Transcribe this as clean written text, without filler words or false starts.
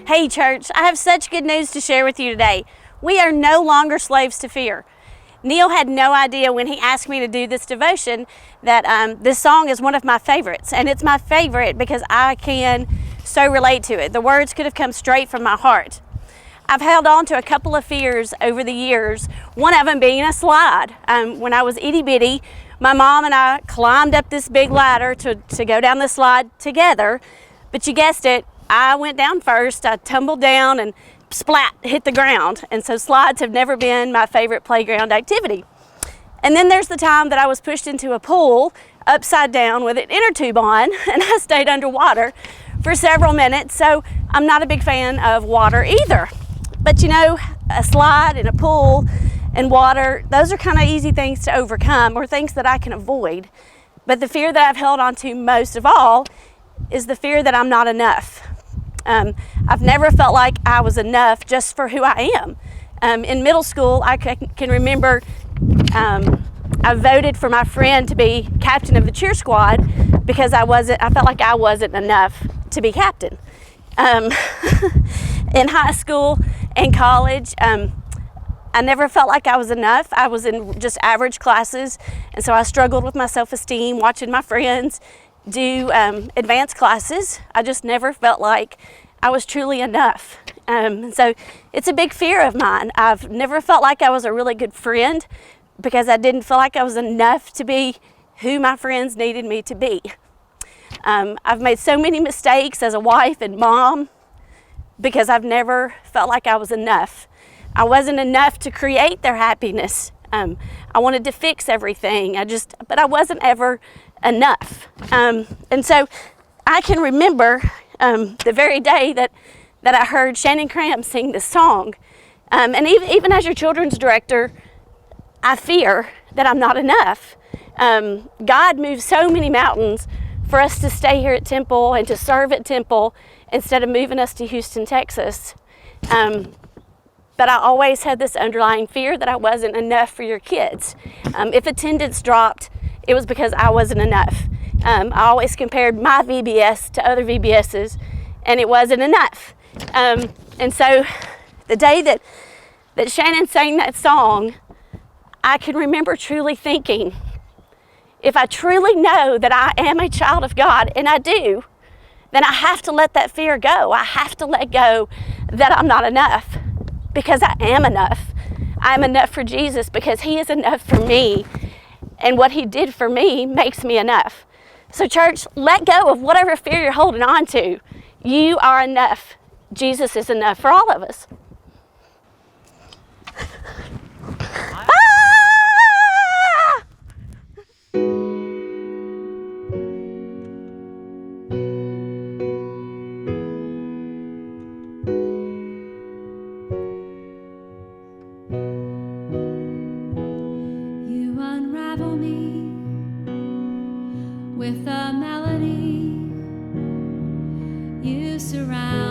Hey church, I have such good news to share with you today. We are no longer slaves to fear. Neil had no idea when he asked me to do this devotion that this song is one of my favorites. And it's my favorite because I can so relate to it. The words could have come straight from my heart. I've held on to a couple of fears over the years, one of them being a slide. When I was itty bitty, my mom and I climbed up this big ladder to go down the slide together. But you guessed it, I went down first. I tumbled down and splat, hit the ground. And so slides have never been my favorite playground activity. And then there's the time that I was pushed into a pool upside down with an inner tube on, and I stayed underwater for several minutes. So I'm not a big fan of water either. But you know, a slide and a pool and water, those are kind of easy things to overcome, or things that I can avoid. But the fear that I've held on to most of all is the fear that I'm not enough. I've never felt like I was enough just for who I am. In middle school, I can remember I voted for my friend to be captain of the cheer squad because I felt like I wasn't enough to be captain. In high school and college, I never felt like I was enough. I was in just average classes, and so I struggled with my self-esteem watching my friends do advanced classes. I just never felt like I was truly enough. So it's a big fear of mine. I've never felt like I was a really good friend because I didn't feel like I was enough to be who my friends needed me to be. I've made so many mistakes as a wife and mom because I've never felt like I was enough. I wasn't enough to create their happiness. I wanted to fix everything. But I wasn't ever enough. And so I can remember the very day that I heard Shannon Cram sing this song. And even as your children's director, I fear that I'm not enough. God moved so many mountains for us to stay here at Temple and to serve at Temple instead of moving us to Houston, Texas. But I always had this underlying fear that I wasn't enough for your kids. If attendance dropped, it was because I wasn't enough. I always compared my VBS to other VBSs, and it wasn't enough. And so the day that Shannon sang that song, I can remember truly thinking, if I truly know that I am a child of God, and I do, then I have to let that fear go. I have to let go that I'm not enough, because I am enough. I'm enough for Jesus because he is enough for me. And what he did for me makes me enough. So church, let go of whatever fear you're holding on to. You are enough. Jesus is enough for all of us. With a melody, you surround